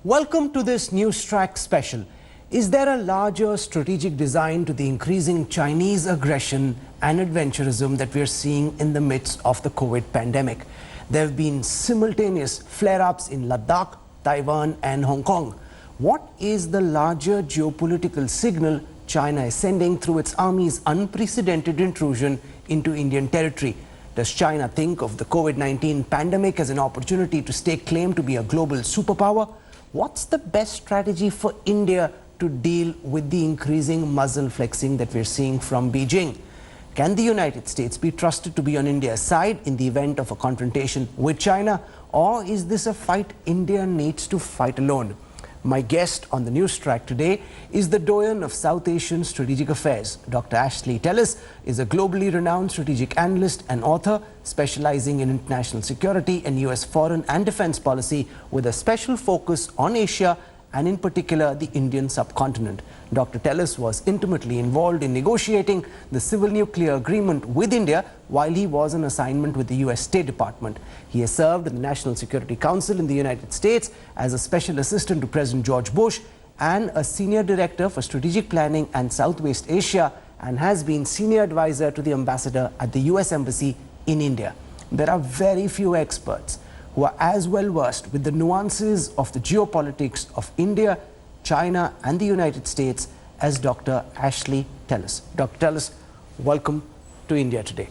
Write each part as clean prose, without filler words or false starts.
Welcome to this Newstrack special. Is there a larger strategic design to the increasing Chinese aggression and adventurism that we are seeing in the midst of the COVID pandemic? There have been simultaneous flare-ups in Ladakh, Taiwan and Hong Kong. What is the larger geopolitical signal China is sending through its army's unprecedented intrusion into Indian territory? Does China think of the COVID-19 pandemic as an opportunity to stake claim to be a global superpower? What's the best strategy for India to deal with the increasing muzzle flexing that we're seeing from Beijing? Can the United States be trusted to be on India's side in the event of a confrontation with China? Or is this a fight India needs to fight alone? My guest on the Newstrack today is the doyen of South Asian strategic affairs. Dr. Ashley Tellis is a globally renowned strategic analyst and author specializing in international security and US foreign and defense policy with a special focus on Asia and in particular the Indian subcontinent. Dr. Tellis was intimately involved in negotiating the civil nuclear agreement with India while he was on assignment with the US State Department. He has served in the National Security Council in the United States as a special assistant to President George Bush and a senior director for strategic planning and Southwest Asia, and has been senior advisor to the ambassador at the US Embassy in India. There are very few experts who are as well versed with the nuances of the geopolitics of India, China and the United States as Dr. Ashley Tellis. Dr. Tellis, welcome to India today.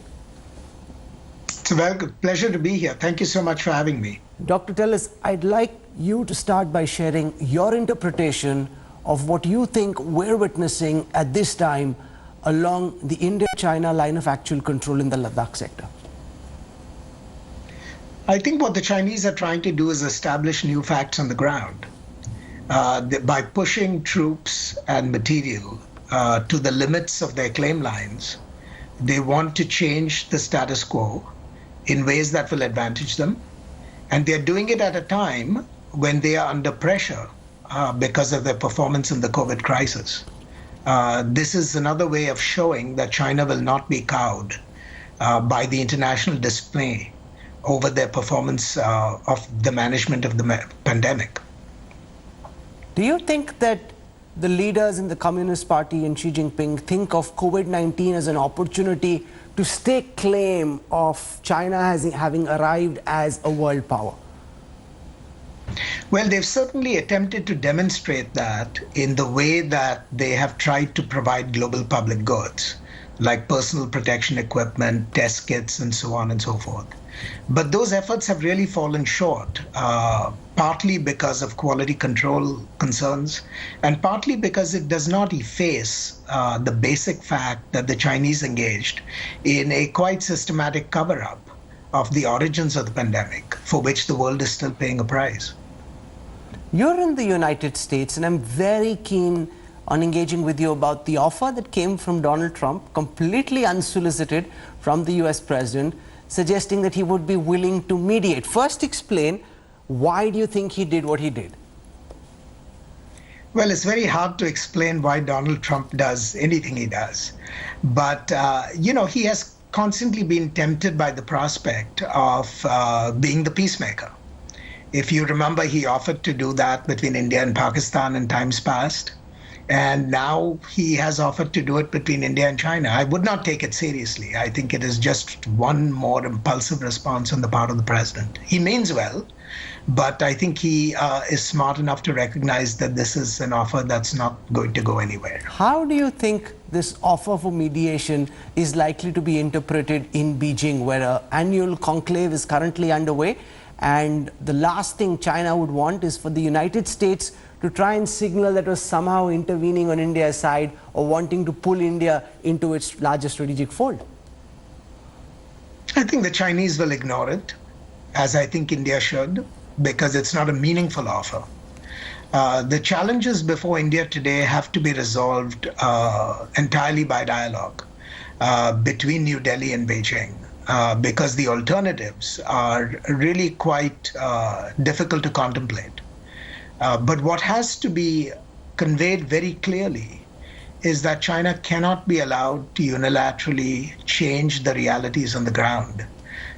It's a very good pleasure to be here. Thank you so much for having me. Dr. Tellis, I'd like you to start by sharing your interpretation of what you think we're witnessing at this time along the India-China line of actual control in the Ladakh sector. I think what the Chinese are trying to do is establish new facts on the ground. By pushing troops and material to the limits of their claim lines, they want to change the status quo in ways that will advantage them. And they're doing it at a time when they are under pressure because of their performance in the COVID crisis. This is another way of showing that China will not be cowed by the international display over their performance of the management of the pandemic. Do you think that the leaders in the Communist Party and Xi Jinping think of COVID-19 as an opportunity to stake claim of China having arrived as a world power? Well, they've certainly attempted to demonstrate that in the way that they have tried to provide global public goods, like personal protection equipment, test kits, and so on and so forth. But those efforts have really fallen short, partly because of quality control concerns, and partly because it does not efface the basic fact that the Chinese engaged in a quite systematic cover-up of the origins of the pandemic, for which the world is still paying a price. You're in the United States, and I'm very keen on engaging with you about the offer that came from Donald Trump, completely unsolicited, from the US president, suggesting that he would be willing to mediate. First, explain, why do you think he did what he did? Well, it's very hard to explain why Donald Trump does anything he does. But, he has constantly been tempted by the prospect of being the peacemaker. If you remember, he offered to do that between India and Pakistan in times past. And now he has offered to do it between India and China. I would not take it seriously. I think it is just one more impulsive response on the part of the president. He means well, but I think he is smart enough to recognize that this is an offer that's not going to go anywhere. How do you think this offer for mediation is likely to be interpreted in Beijing, where an annual conclave is currently underway? And the last thing China would want is for the United States to try and signal that it was somehow intervening on India's side or wanting to pull India into its larger strategic fold. I think the Chinese will ignore it, as I think India should, because it's not a meaningful offer. The challenges before India today have to be resolved entirely by dialogue between New Delhi and Beijing. Because the alternatives are really quite difficult to contemplate. But what has to be conveyed very clearly is that China cannot be allowed to unilaterally change the realities on the ground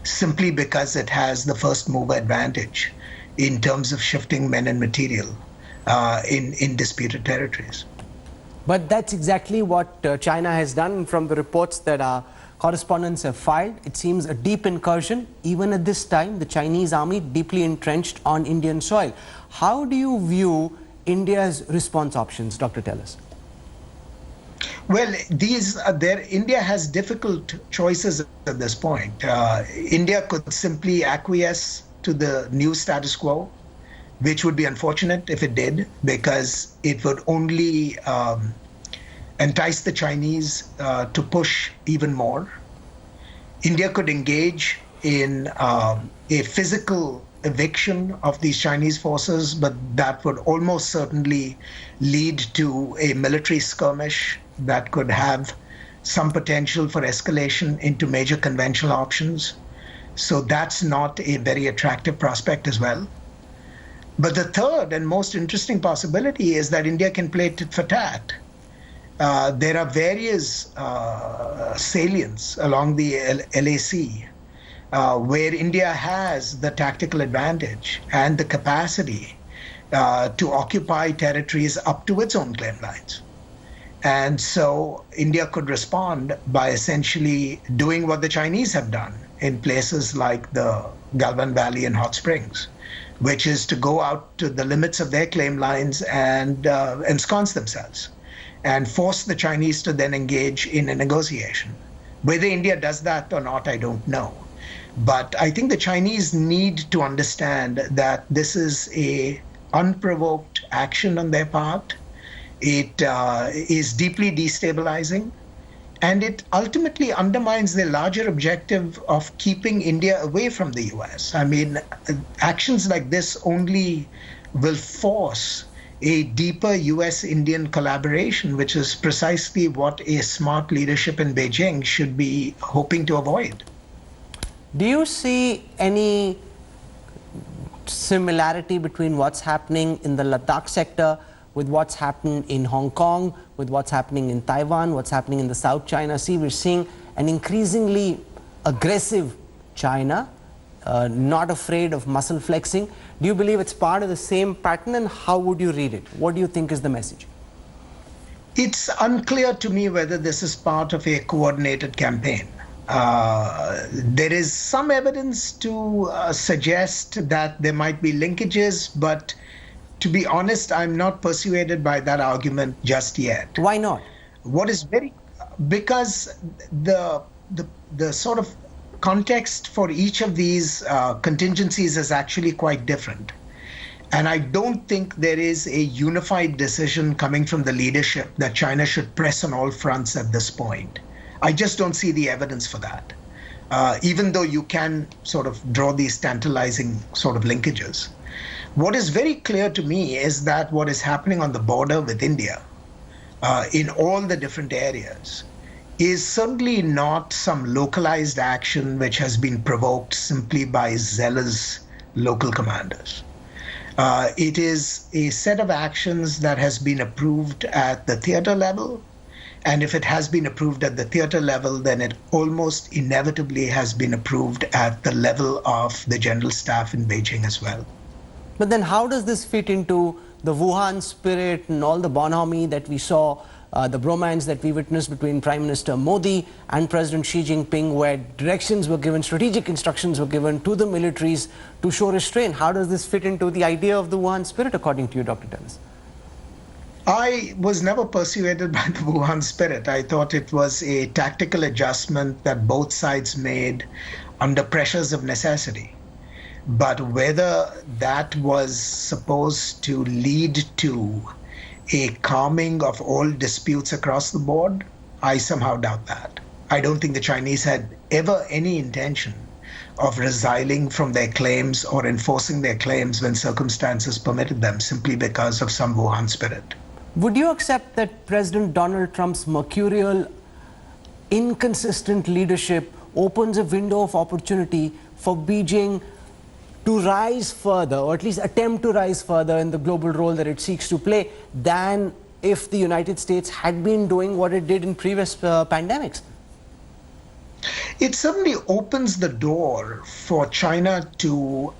simply because it has the first mover advantage in terms of shifting men and material. in disputed territories. But that's exactly what China has done. From the reports that our correspondents have filed, it seems a deep incursion. Even at this time, the Chinese army deeply entrenched on Indian soil. How do you view India's response options, Dr. Tellis? Well, India has difficult choices at this point. India could simply acquiesce to the new status quo, which would be unfortunate if it did, because it would only entice the Chinese to push even more. India could engage in a physical eviction of these Chinese forces, but that would almost certainly lead to a military skirmish that could have some potential for escalation into major conventional options. So that's not a very attractive prospect as well. But the third and most interesting possibility is that India can play tit for tat. There are various salients along the LAC where India has the tactical advantage and the capacity to occupy territories up to its own claim lines. And so India could respond by essentially doing what the Chinese have done in places like the Galwan Valley and Hot Springs, which is to go out to the limits of their claim lines and ensconce themselves and force the Chinese to then engage in a negotiation. Whether India does that or not, I don't know. But I think the Chinese need to understand that this is a unprovoked action on their part. It is deeply destabilizing, and it ultimately undermines the larger objective of keeping India away from the US. I mean, actions like this only will force a deeper US-Indian collaboration, which is precisely what a smart leadership in Beijing should be hoping to avoid. Do you see any similarity between what's happening in the Ladakh sector with what's happened in Hong Kong, with what's happening in Taiwan, what's happening in the South China Sea? We're seeing an increasingly aggressive China, not afraid of muscle flexing. Do you believe it's part of the same pattern, and how would you read it? What do you think is the message? It's unclear to me whether this is part of a coordinated campaign. There is some evidence to suggest that there might be linkages, but to be honest, I'm not persuaded by that argument just yet. Why not? Because the sort of context for each of these contingencies is actually quite different. And I don't think there is a unified decision coming from the leadership that China should press on all fronts at this point. I just don't see the evidence for that, even though you can sort of draw these tantalizing sort of linkages. What is very clear to me is that what is happening on the border with India in all the different areas is certainly not some localized action which has been provoked simply by zealous local commanders. It is a set of actions that has been approved at the theater level. And if it has been approved at the theater level, then it almost inevitably has been approved at the level of the general staff in Beijing as well. But then how does this fit into the Wuhan spirit and all the bonhomie that we saw, the bromance that we witnessed between Prime Minister Modi and President Xi Jinping, where directions were given, strategic instructions were given to the militaries to show restraint? How does this fit into the idea of the Wuhan spirit, according to you, Dr. Tellis? I was never persuaded by the Wuhan spirit. I thought it was a tactical adjustment that both sides made under pressures of necessity. But whether that was supposed to lead to a calming of all disputes across the board, I somehow doubt that. I don't think the Chinese had ever any intention of resiling from their claims or enforcing their claims when circumstances permitted them, simply because of some Wuhan spirit. Would you accept that President Donald Trump's mercurial, inconsistent leadership opens a window of opportunity for Beijing to rise further, or at least attempt to rise further in the global role that it seeks to play, than if the United States had been doing what it did in previous pandemics? It certainly opens the door for China to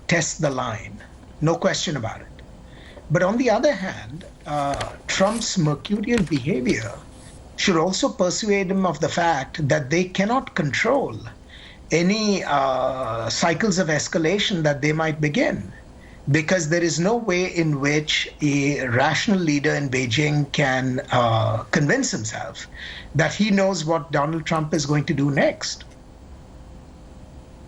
test the line, no question about it. But on the other hand, Trump's mercurial behavior should also persuade him of the fact that they cannot control any cycles of escalation that they might begin, because there is no way in which a rational leader in Beijing can convince himself that he knows what Donald Trump is going to do next.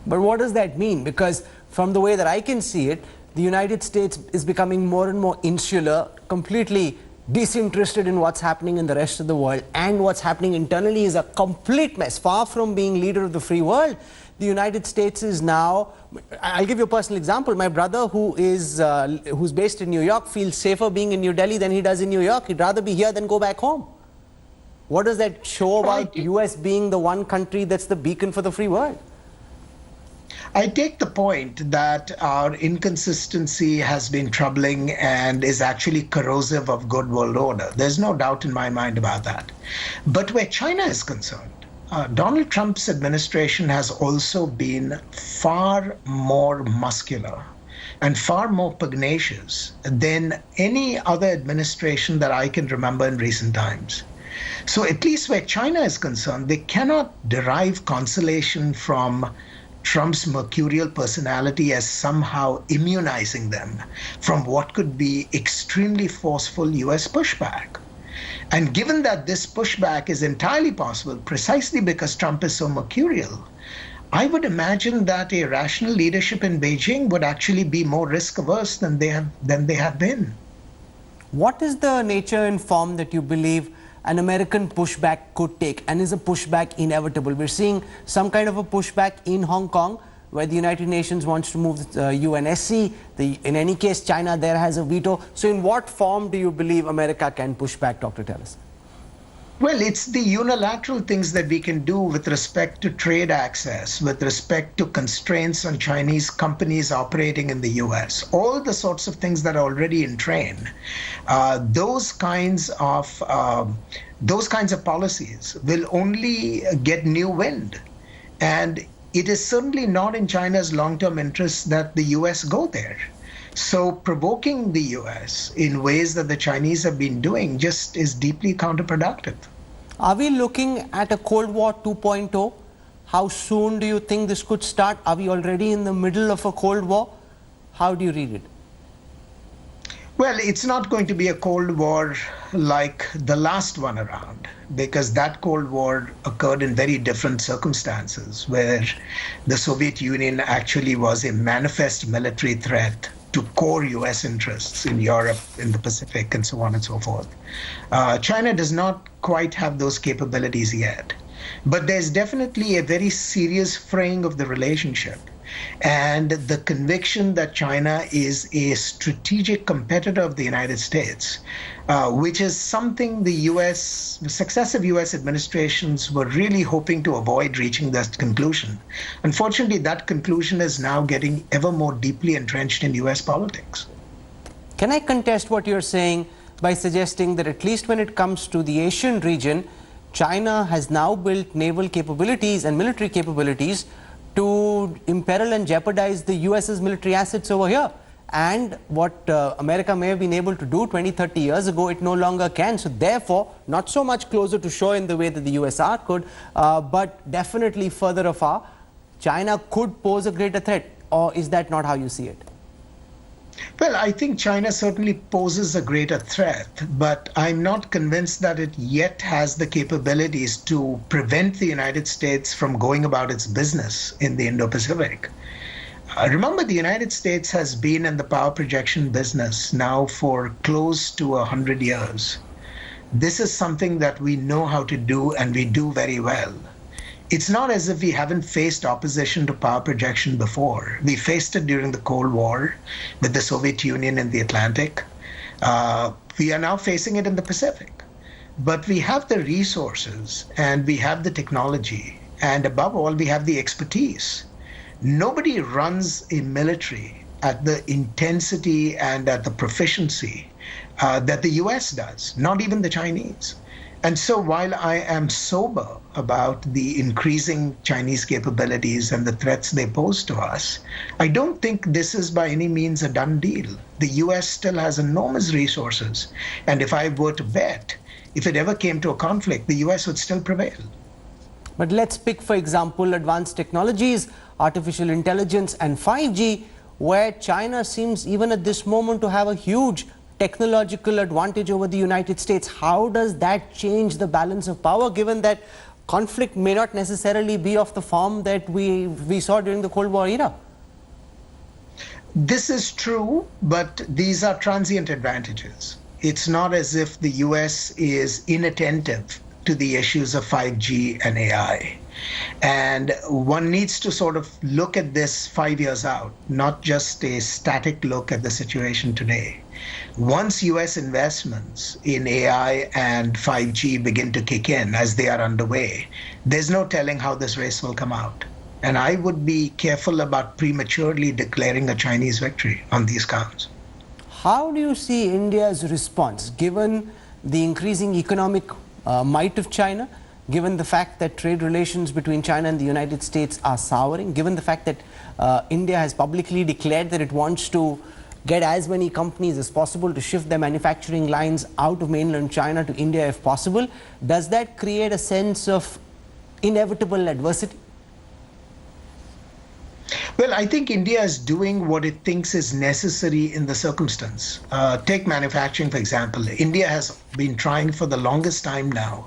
But what does that mean? Because from the way that I can see it, the United States is becoming more and more insular, completely disinterested in what's happening in the rest of the world, and what's happening internally is a complete mess. Far from being leader of the free world, the United States is now, I'll give you a personal example. My brother, who's based in New York, feels safer being in New Delhi than he does in New York. He'd rather be here than go back home. What does that show about US being the one country that's the beacon for the free world? I take the point that our inconsistency has been troubling and is actually corrosive of good world order. There's no doubt in my mind about that. But where China is concerned, Donald Trump's administration has also been far more muscular and far more pugnacious than any other administration that I can remember in recent times. So at least where China is concerned, they cannot derive consolation from Trump's mercurial personality as somehow immunizing them from what could be extremely forceful US pushback. And given that this pushback is entirely possible precisely because Trump is so mercurial, I would imagine that a rational leadership in Beijing would actually be more risk averse than they have been. What is the nature and form that you believe an American pushback could take, and is a pushback inevitable? We're seeing some kind of a pushback in Hong Kong, where the United Nations wants to move the UNSC. In any case, China there has a veto. So in what form do you believe America can push back, Dr. Tellis? Well, it's the unilateral things that we can do with respect to trade access, with respect to constraints on Chinese companies operating in the US, all the sorts of things that are already in train. Those kinds of policies will only get new wind. And it is certainly not in China's long-term interests that the US go there. So provoking the US in ways that the Chinese have been doing just is deeply counterproductive. Are we looking at a Cold War 2.0? How soon do you think this could start? Are we already in the middle of a Cold War? How do you read it? Well, it's not going to be a Cold War like the last one around, because that Cold War occurred in very different circumstances, where the Soviet Union actually was a manifest military threat to core US interests in Europe, in the Pacific, and so on and so forth. China does not quite have those capabilities yet, but there's definitely a very serious fraying of the relationship. And the conviction that China is a strategic competitor of the United States, which is something the successive US administrations were really hoping to avoid reaching that conclusion. Unfortunately, that conclusion is now getting ever more deeply entrenched in US politics. Can I contest what you're saying by suggesting that at least when it comes to the Asian region, China has now built naval capabilities and military capabilities to imperil and jeopardize the US's military assets over here? And what America may have been able to do 20, 30 years ago, it no longer can. So therefore, not so much closer to shore in the way that the USR could, but definitely further afar, China could pose a greater threat. Or is that not how you see it? Well, I think China certainly poses a greater threat, but I'm not convinced that it yet has the capabilities to prevent the United States from going about its business in the Indo-Pacific. Remember, the United States has been in the power projection business now for close to 100 years. This is something that we know how to do, and we do very well. It's not as if we haven't faced opposition to power projection before. We faced it during the Cold War with the Soviet Union in the Atlantic. We are now facing it in the Pacific. But we have the resources, and we have the technology, and above all, we have the expertise. Nobody runs a military at the intensity and at the proficiency that the US does, not even the Chinese. And so while I am sober about the increasing Chinese capabilities and the threats they pose to us, I don't think this is by any means a done deal. The US still has enormous resources. And if I were to bet, if it ever came to a conflict, the US would still prevail. But let's pick, for example, advanced technologies, artificial intelligence and 5G, where China seems even at this moment to have a huge technological advantage over the United States. How does that change the balance of power, given that conflict may not necessarily be of the form that we saw during the Cold War era? This is true, but these are transient advantages. It's not as if the US is inattentive to the issues of 5G and AI. And one needs to sort of look at this 5 years out, not just a static look at the situation today. Once US investments in AI and 5G begin to kick in, as they are underway, there's no telling how this race will come out. And I would be careful about prematurely declaring a Chinese victory on these counts. How do you see India's response, given the increasing economic might of China, given the fact that trade relations between China and the United States are souring, given the fact that India has publicly declared that it wants to get as many companies as possible to shift their manufacturing lines out of mainland China to India if possible? Does that create a sense of inevitable adversity? Well, I think India is doing what it thinks is necessary in the circumstance. Take manufacturing, for example. India has been trying for the longest time now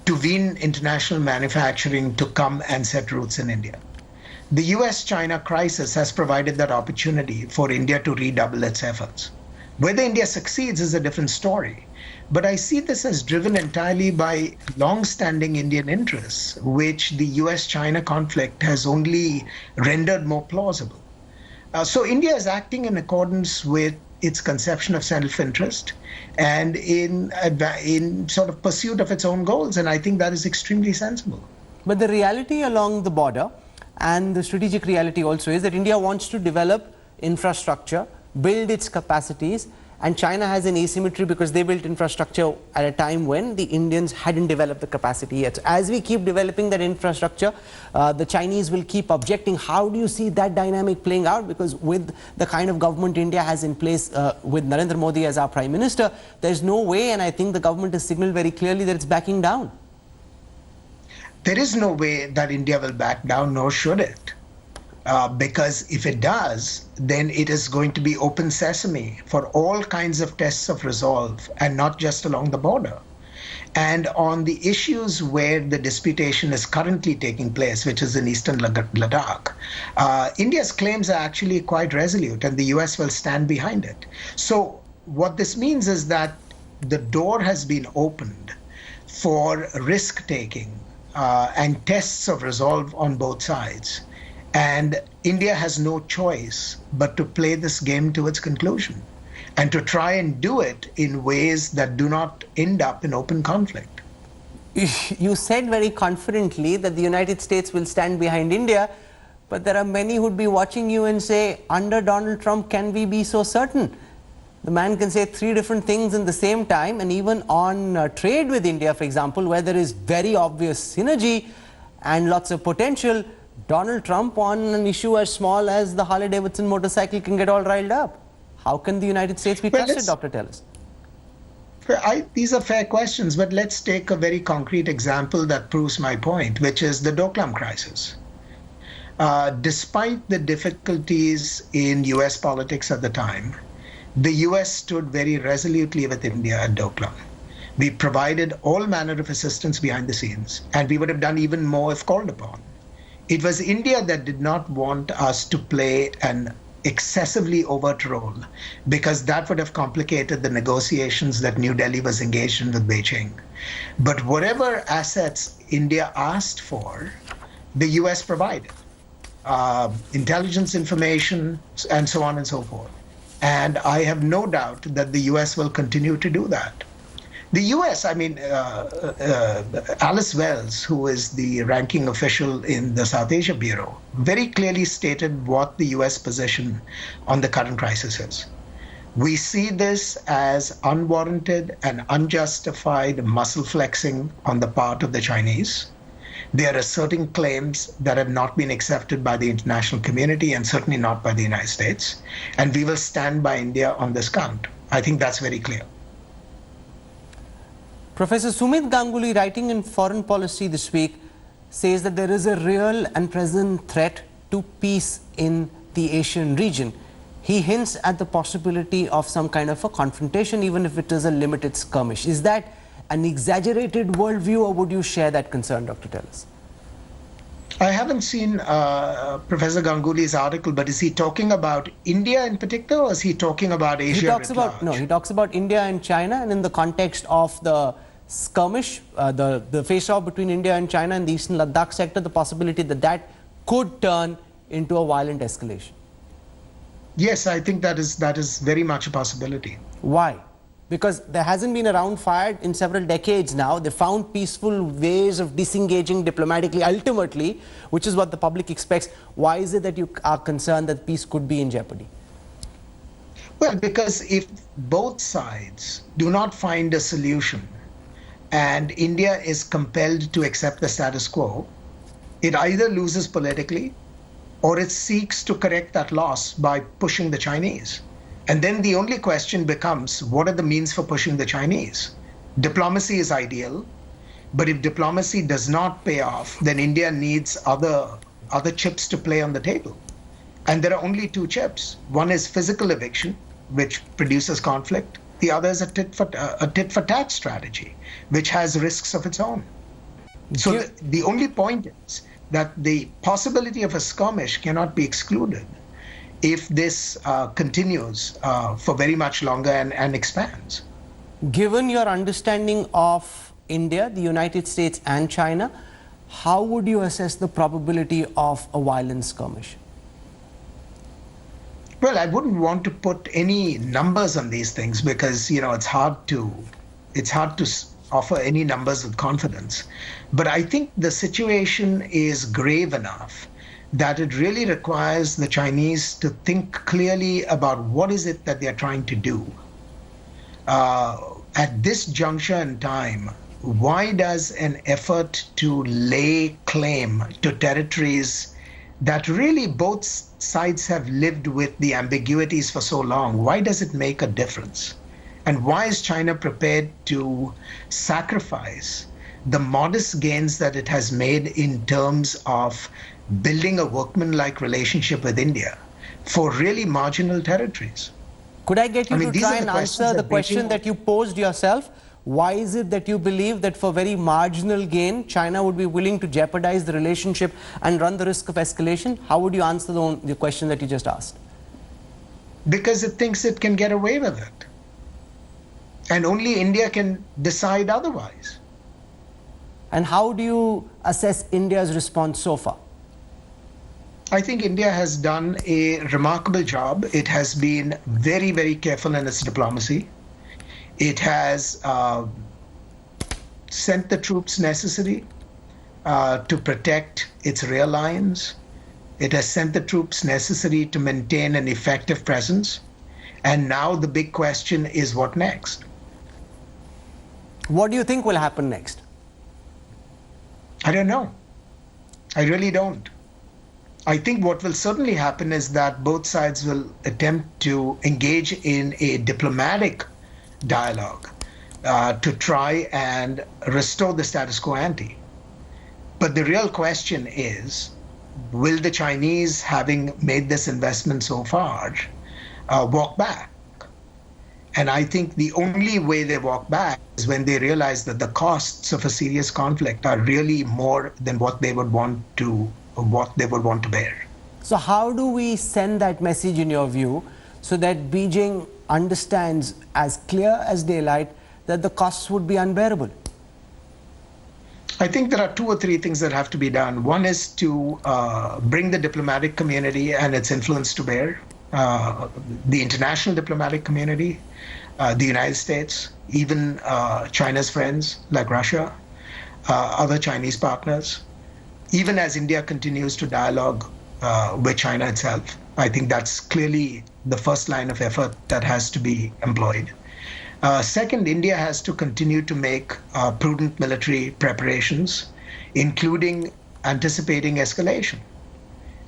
to wean international manufacturing to come and set roots in India. The US-China crisis has provided that opportunity for India to redouble its efforts. Whether India succeeds is a different story. But I see this as driven entirely by long-standing Indian interests, which the US-China conflict has only rendered more plausible. So India is acting in accordance with its conception of self-interest and in sort of pursuit of its own goals. And I think that is extremely sensible. But the reality along the border and the strategic reality also is that India wants to develop infrastructure, build its capacities, and China has an asymmetry because they built infrastructure at a time when the Indians hadn't developed the capacity yet. So as we keep developing that infrastructure, the Chinese will keep objecting. How do you see that dynamic playing out? Because with the kind of government India has in place with Narendra Modi as our Prime Minister, there's no way, and I think the government has signaled very clearly that it's backing down. There is no way that India will back down, nor should it. Because if it does, then it is going to be open sesame for all kinds of tests of resolve, and not just along the border. And on the issues where the disputation is currently taking place, which is in eastern Ladakh, India's claims are actually quite resolute, and the US will stand behind it. So what this means is that the door has been opened for risk-taking and tests of resolve on both sides. And India has no choice but to play this game to its conclusion and to try and do it in ways that do not end up in open conflict. You said very confidently that the United States will stand behind India, but there are many who would be watching you and say, under Donald Trump, can we be so certain? The man can say three different things in the same time, and even on trade with India, for example, where there is very obvious synergy and lots of potential, Donald Trump on an issue as small as the Harley-Davidson motorcycle can get all riled up. How can the United States be trusted, Dr. Tellis? These are fair questions, but let's take a very concrete example that proves my point, which is the Doklam crisis. Despite the difficulties in US politics at the time, the US stood very resolutely with India at Doklam. We provided all manner of assistance behind the scenes, and we would have done even more if called upon. It was India that did not want us to play an excessively overt role, because that would have complicated the negotiations that New Delhi was engaged in with Beijing. But whatever assets India asked for, the US provided. Intelligence information, and so on and so forth. And I have no doubt that the US will continue to do that. The US, Alice Wells, who is the ranking official in the South Asia Bureau, very clearly stated what the US position on the current crisis is. We see this as unwarranted and unjustified muscle flexing on the part of the Chinese. They are asserting claims that have not been accepted by the international community and certainly not by the United States. And we will stand by India on this count. I think that's very clear. Professor Sumit Ganguly, writing in Foreign Policy this week, says that there is a real and present threat to peace in the Asian region. He hints at the possibility of some kind of a confrontation, even if it is a limited skirmish. Is that an exaggerated worldview, or would you share that concern, Dr. Tellis? I haven't seen Professor Ganguly's article, but is he talking about India in particular, or is he talking about Asia? He talks about India and China, and in the context of the skirmish, the face-off between India and China in the eastern Ladakh sector, the possibility that that could turn into a violent escalation. Yes, I think that is very much a possibility. Why? Because there hasn't been a round fired in several decades now. They found peaceful ways of disengaging diplomatically, ultimately, which is what the public expects. Why is it that you are concerned that peace could be in jeopardy? Well, because if both sides do not find a solution and India is compelled to accept the status quo, it either loses politically or it seeks to correct that loss by pushing the Chinese. And then the only question becomes, what are the means for pushing the Chinese? Diplomacy is ideal, but if diplomacy does not pay off, then India needs other chips to play on the table. And there are only two chips. One is physical eviction, which produces conflict. The other is a tit for tat strategy, which has risks of its own. So the only point is that the possibility of a skirmish cannot be excluded if this continues for very much longer and expands. Given your understanding of India, the United States and China, how would you assess the probability of a violent skirmish? Well, I wouldn't want to put any numbers on these things because, it's hard to offer any numbers with confidence. But I think the situation is grave enough that it really requires the Chinese to think clearly about what is it that they're trying to do. At this juncture in time, why does an effort to lay claim to territories that really both sides have lived with the ambiguities for so long, why does it make a difference? And why is China prepared to sacrifice the modest gains that it has made in terms of building a workmanlike relationship with India for really marginal territories? Could I get you to try and answer the question that you posed yourself? Why is it that you believe that for very marginal gain, China would be willing to jeopardize the relationship and run the risk of escalation? How would you answer the question that you just asked? Because it thinks it can get away with it. And only India can decide otherwise. And how do you assess India's response so far? I think India has done a remarkable job. It has been very, very careful in its diplomacy. It has sent the troops necessary to protect its rail lines. It has sent the troops necessary to maintain an effective presence. And now the big question is what next? What do you think will happen next? I don't know. I really don't. I think what will certainly happen is that both sides will attempt to engage in a diplomatic dialogue to try and restore the status quo ante. But the real question is, will the Chinese, having made this investment so far, walk back? And I think the only way they walk back is when they realize that the costs of a serious conflict are really more than what they would want to bear. So how do we send that message, in your view, so that Beijing understands as clear as daylight that the costs would be unbearable? I think there are two or three things that have to be done. One is to bring the diplomatic community and its influence to bear, the international diplomatic community, the United States, even China's friends like Russia, other Chinese partners, even as India continues to dialogue with China itself. I think that's clearly the first line of effort that has to be employed. Second, India has to continue to make prudent military preparations, including anticipating escalation,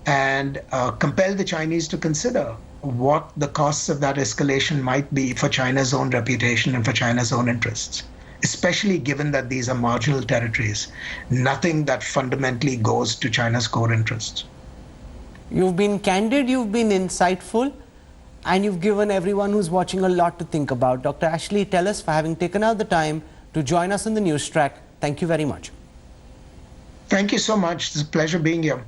and compel the Chinese to consider what the costs of that escalation might be for China's own reputation and for China's own interests, especially given that these are marginal territories, nothing that fundamentally goes to China's core interests. You've been candid, you've been insightful, and you've given everyone who's watching a lot to think about. Dr. Ashley Tellis, for having taken out the time to join us on the Newstrack. Thank you very much. Thank you so much. It's a pleasure being here.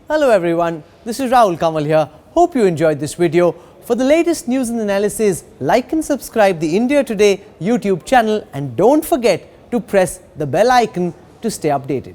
Hello everyone, this is Rahul Kanwal here. Hope you enjoyed this video. For the latest news and analysis, like and subscribe the India Today YouTube channel, and don't forget to press the bell icon to stay updated.